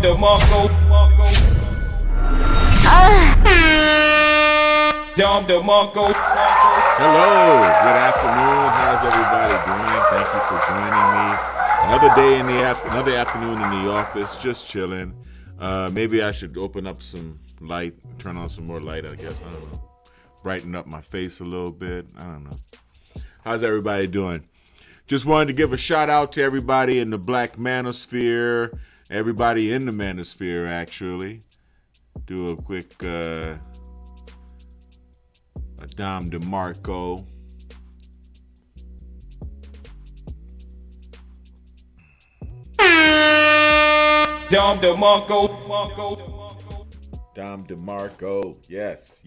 DeMarco. Dom DeMarco. Hello, good afternoon. How's everybody doing? Thank you for joining me. Another day in another afternoon in the office, just chilling. Maybe I should open up some light, turn on some more light, I guess. I don't know. Brighten up my face a little bit. I don't know. How's everybody doing? Just wanted to give a shout out to everybody in the Black Manosphere, everybody in the Manosphere, actually. Do a quick Dom DeMarco. Dom DeMarco. Dom DeMarco. Yes.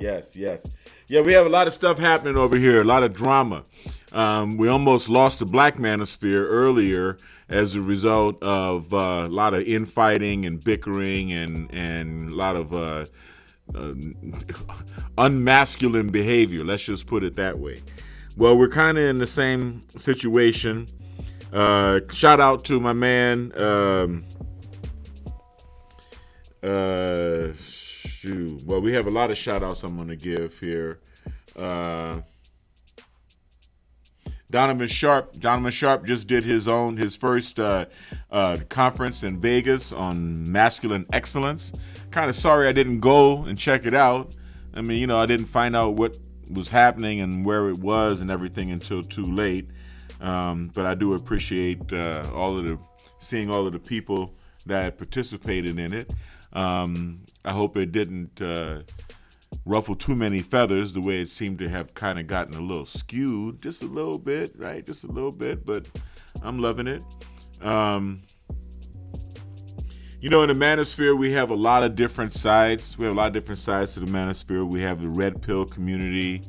Yeah, we have a lot of stuff happening over here, a lot of drama. We almost lost the Black Manosphere earlier as a result of a lot of infighting and bickering and a lot of unmasculine behavior. Let's just put it that way. Well, we're kind of in the same situation. Shout out to my man. Well, we have a lot of shout outs I'm going to give here. Donovan Sharp just did his first conference in Vegas on masculine excellence. Kind of sorry I didn't go and check it out. I mean, I didn't find out what was happening and where it was and everything until too late. But I do appreciate seeing all of the people that participated in it. I hope it didn't ruffle too many feathers, the way it seemed to have kind of gotten a little skewed, just a little bit, right? Just a little bit, but I'm loving it. In the Manosphere, we have a lot of different sides. We have a lot of different sides to the Manosphere. We have the red pill community.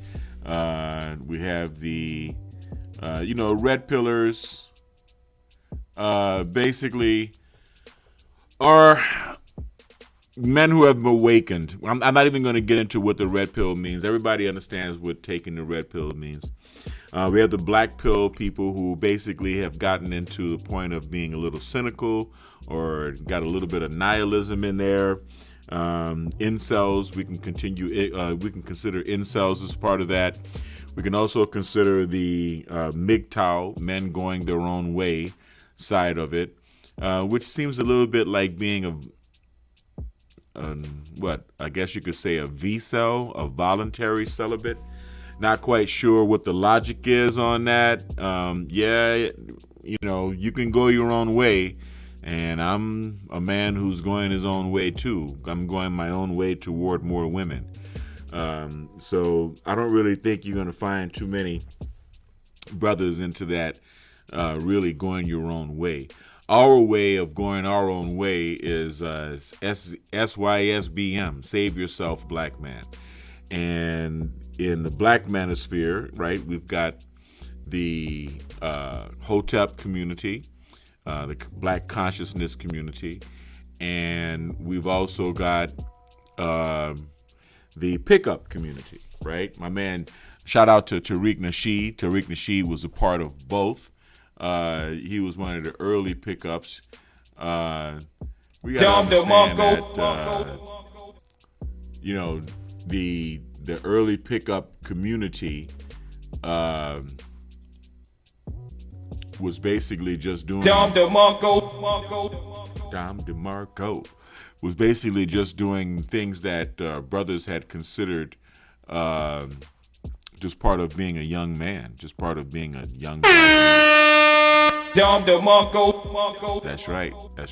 We have the, red pillars basically are men who have awakened. I'm not even going to get into what the red pill means. Everybody understands what taking the red pill means. We have the black pill people who basically have gotten into the point of being a little cynical or got a little bit of nihilism in there. Incels, we can consider incels as part of that. We can also consider the MGTOW, men going their own way side of it, which seems a little bit like being I guess you could say a V-cell, a voluntary celibate. Not quite sure what the logic is on that. You can go your own way, and I'm a man who's going his own way too. I'm going my own way toward more women. So I don't really think you're going to find too many brothers into that really going your own way. Our way of going our own way is SYSBM, Save Yourself Black Man. And in the Black Manosphere, right, we've got the Hotep community, the Black Consciousness community, and we've also got the pickup community, right? My man, shout out to Tariq Nasheed. Tariq Nasheed was a part of both. He was one of the early pickups. We gotta understand that, the early pickup community was basically just doing. Dom DeMarco was basically just doing things that brothers had considered just part of being a young man, just part of being a young man. Dom DeMarco. That's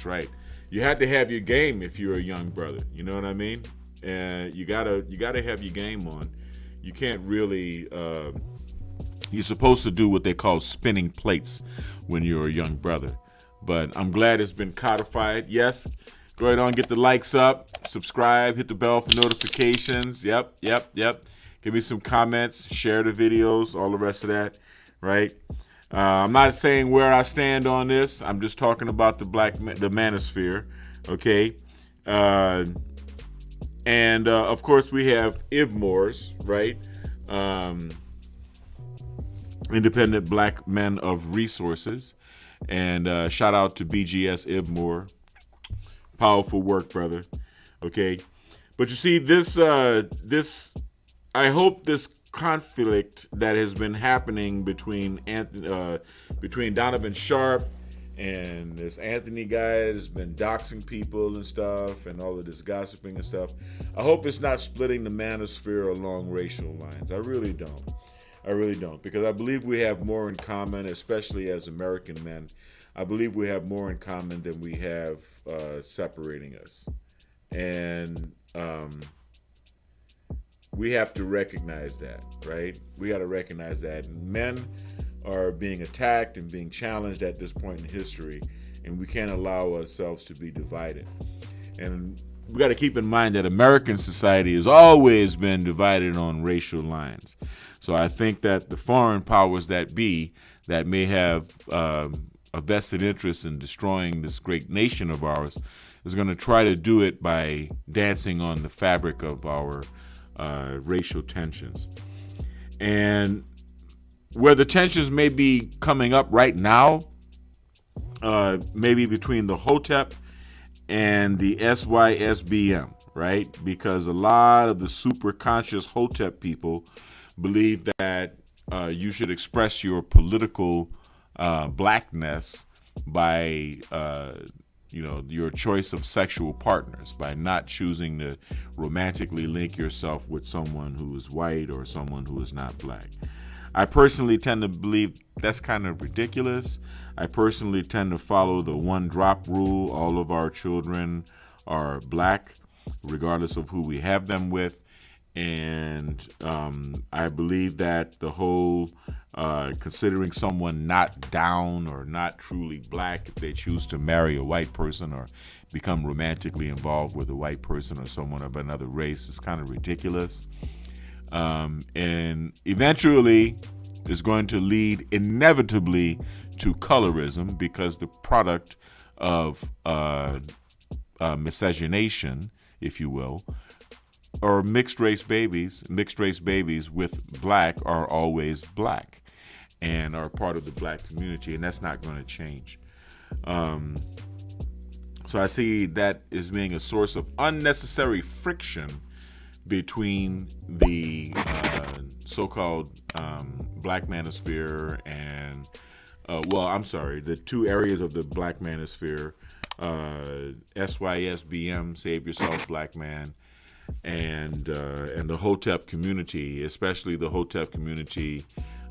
right. You had to have your game if you're a young brother. You know what I mean? You gotta have your game on. You can't really. You're supposed to do what they call spinning plates when you're a young brother. But I'm glad it's been codified. Yes. Go ahead on, get the likes up, subscribe, hit the bell for notifications. Yep. Give me some comments, share the videos, all the rest of that, right? I'm not saying where I stand on this. I'm just talking about the Manosphere, okay? And of course, we have IBMORs, right? Independent Black Men of Resources. And shout out to BGS IBMOR. Powerful work, brother. Okay. But you see, I hope this conflict that has been happening between Donovan Sharp and this Anthony guy that's been doxing people and stuff and all of this gossiping and stuff, I hope it's not splitting the manosphere along racial lines. I really don't. Because I believe we have more in common, especially as American men. I believe we have more in common than we have separating us. And we have to recognize that, right? We got to recognize that men are being attacked and being challenged at this point in history, and we can't allow ourselves to be divided. And we got to keep in mind that American society has always been divided on racial lines. So I think that the foreign powers that be that may have a vested interest in destroying this great nation of ours is going to try to do it by dancing on the fabric of our racial tensions. And where the tensions may be coming up right now, maybe between the HOTEP and the SYSBM, right? Because a lot of the super conscious HOTEP people believe that you should express your political blackness by your choice of sexual partners, by not choosing to romantically link yourself with someone who is white or someone who is not black. I personally tend to believe that's kind of ridiculous. I personally tend to follow the one drop rule. All of our children are black, regardless of who we have them with. And I believe that the whole considering someone not down or not truly black if they choose to marry a white person or become romantically involved with a white person or someone of another race is kind of ridiculous. And eventually is going to lead inevitably to colorism because the product of miscegenation, if you will, or mixed race babies with black are always black and are part of the black community, and that's not going to change. So I see that as being a source of unnecessary friction between the so-called black manosphere and, the two areas of the black manosphere, SYSBM, Save Yourself Black Man, and the HOTEP community, especially the HOTEP community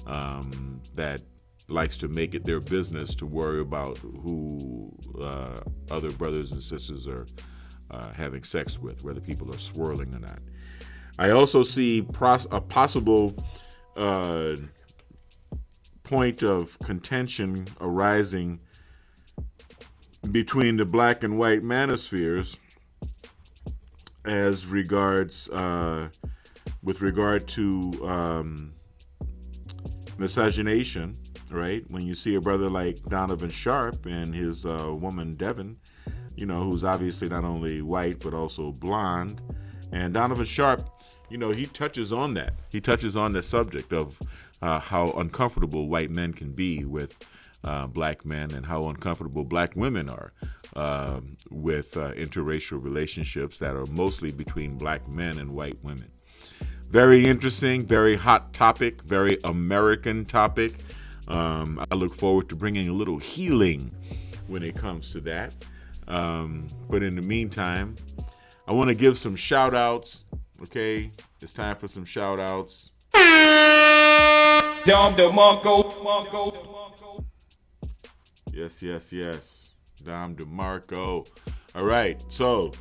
that likes to make it their business to worry about who other brothers and sisters are having sex with, whether people are swirling or not. I also see a possible point of contention arising between the black and white manospheres as regards with regard to miscegenation, right? When you see a brother like Donovan Sharp and his woman Devin, who's obviously not only white but also blonde, and Donovan Sharp, he touches on that. He touches on the subject of how uncomfortable white men can be with black men and how uncomfortable black women are with interracial relationships that are mostly between black men and white women. Very interesting, very hot topic, very American topic. I look forward to bringing a little healing when it comes to that. But in the meantime, I want to give some shout outs. Okay, it's time for some shout outs. Dom DeMarco. Yes. Dom DeMarco. All right, so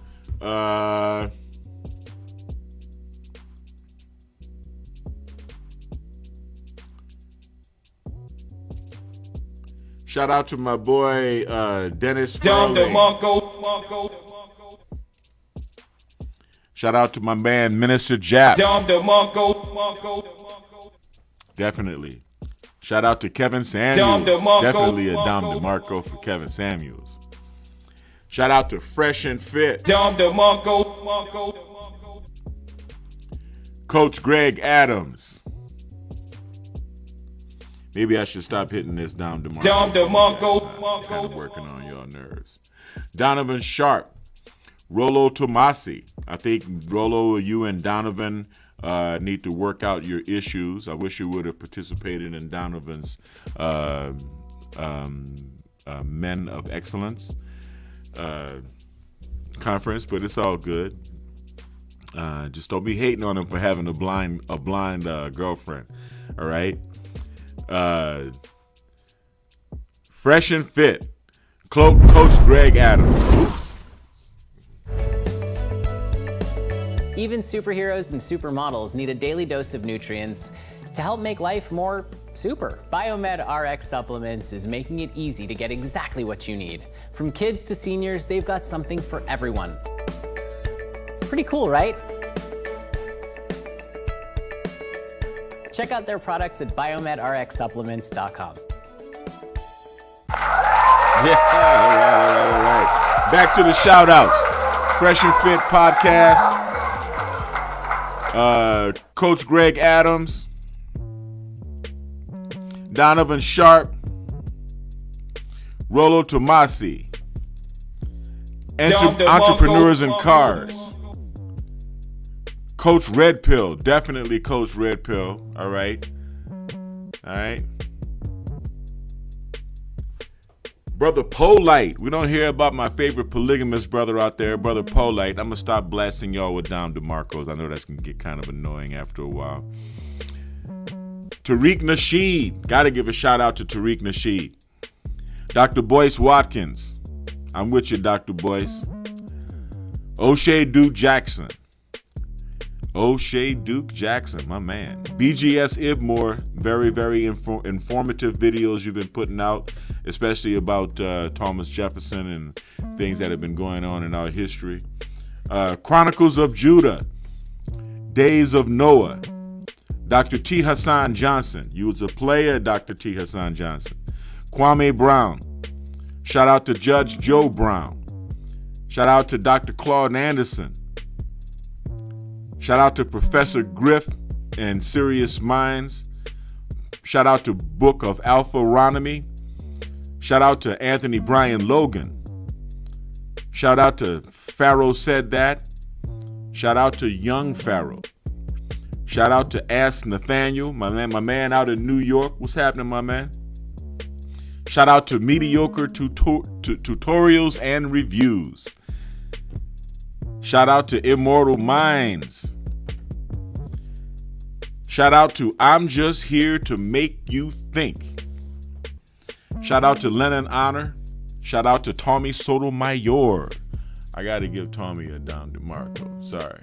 shout out to my boy Dennis Dom Sperling. DeMarco. Shout out to my man Minister Jap. Dom DeMarco. Definitely. Shout out to Kevin Samuels. Definitely a Dom DeMarco for Kevin Samuels. Shout out to Fresh and Fit. Dom DeMarco. Coach Greg Adams. Maybe I should stop hitting this Dom DeMarco. Dom DeMarco. Kind of working on your nerves. Donovan Sharp. Rollo Tomasi. I think Rollo, you and Donovan need to work out your issues. I wish you would have participated in Donovan's Men of Excellence conference, but it's all good. Just don't be hating on him for having a blind girlfriend. All right. Fresh and Fit. Coach Greg Adams. Even superheroes and supermodels need a daily dose of nutrients to help make life more super. Biomed RX Supplements is making it easy to get exactly what you need. From kids to seniors, they've got something for everyone. Pretty cool, right? Check out their products at biomedrxsupplements.com. Yeah, all right. Back to the shout outs. Fresh and Fit podcast. Coach Greg Adams, Donovan Sharp, Rollo Tomasi, Entrepreneurs in Cars, Coach Red Pill, definitely Coach Red Pill. All right. Brother Polite. We don't hear about my favorite polygamous brother out there, Brother Polite. I'm going to stop blasting y'all with Dom DeMarcos. I know that's going to get kind of annoying after a while. Tariq Nasheed. Got to give a shout out to Tariq Nasheed. Dr. Boyce Watkins. I'm with you, Dr. Boyce. O'Shea Duke Jackson. My man. BGS Ibmore, very, very informative videos you've been putting out, especially about Thomas Jefferson and things that have been going on in our history. Chronicles of Judah, Days of Noah, Dr. T. Hassan Johnson. You was a player, Dr. T. Hassan Johnson. Kwame Brown. Shout out to Judge Joe Brown. Shout out to Dr. Claude Anderson. Shout out to Professor Griff and Serious Minds. Shout out to Book of Alpharonomy. Shout out to Anthony Bryan Logan. Shout out to Pharaoh Said That. Shout out to Young Pharaoh. Shout out to Ask Nathaniel, my man out in New York. What's happening, my man? Shout out to Mediocre Tutorials and Reviews. Shout out to Immortal Minds. Shout out to I'm Just Here to Make You Think. Shout out to Lennon Honor. Shout out to Tommy Sotomayor. I got to give Tommy a Don DeMarco. Sorry.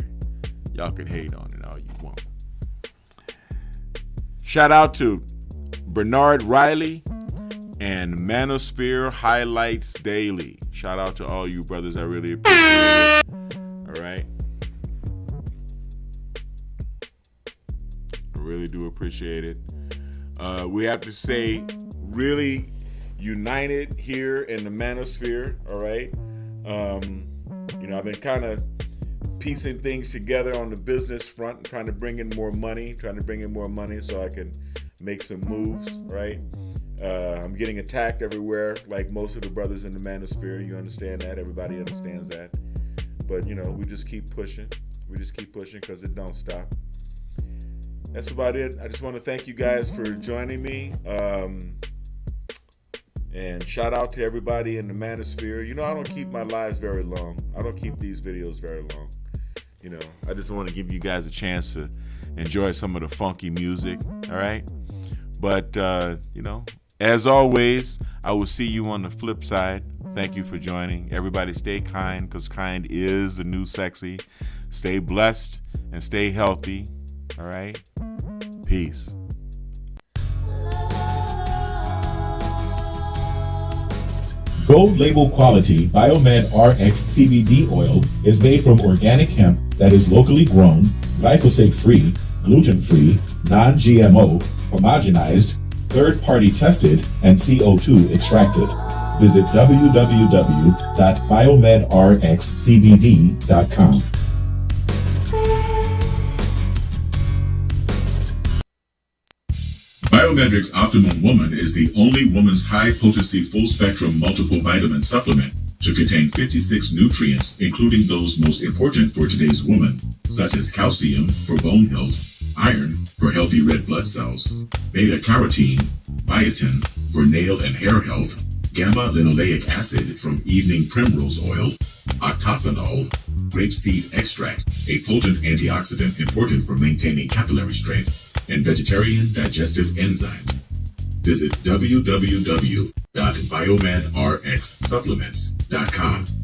Y'all can hate on it all you want. Shout out to Bernard Riley and Manosphere Highlights Daily. Shout out to all you brothers. I really appreciate it. All right. I really do appreciate it. We have to stay really united here in the Manosphere. All right. I've been kind of piecing things together on the business front and trying to bring in more money so I can make some moves, right? I'm getting attacked everywhere, like most of the brothers in the Manosphere. You understand that. Everybody understands that. But, we just keep pushing. We just keep pushing because it don't stop. That's about it. I just want to thank you guys for joining me. And shout out to everybody in the Manosphere. I don't keep my lives very long. I don't keep these videos very long. I just want to give you guys a chance to enjoy some of the funky music. All right. But, as always, I will see you on the flip side. Thank you for joining. Everybody stay kind, because kind is the new sexy. Stay blessed and stay healthy. All right? Peace. Gold label quality Biomed RX CBD oil is made from organic hemp that is locally grown, glyphosate-free, gluten-free, non-GMO, homogenized, third-party tested, and CO2 extracted. Visit www.biomedrxcbd.com. Biomedrix Optimum Woman is the only woman's high-potency full-spectrum multiple vitamin supplement to contain 56 nutrients, including those most important for today's woman, such as calcium for bone health, iron for healthy red blood cells, beta-carotene, biotin for nail and hair health, gamma-linoleic acid from evening primrose oil, octasanol, grapeseed extract, a potent antioxidant important for maintaining capillary strength, and vegetarian digestive enzymes. Visit www.biomanrxsupplements.com.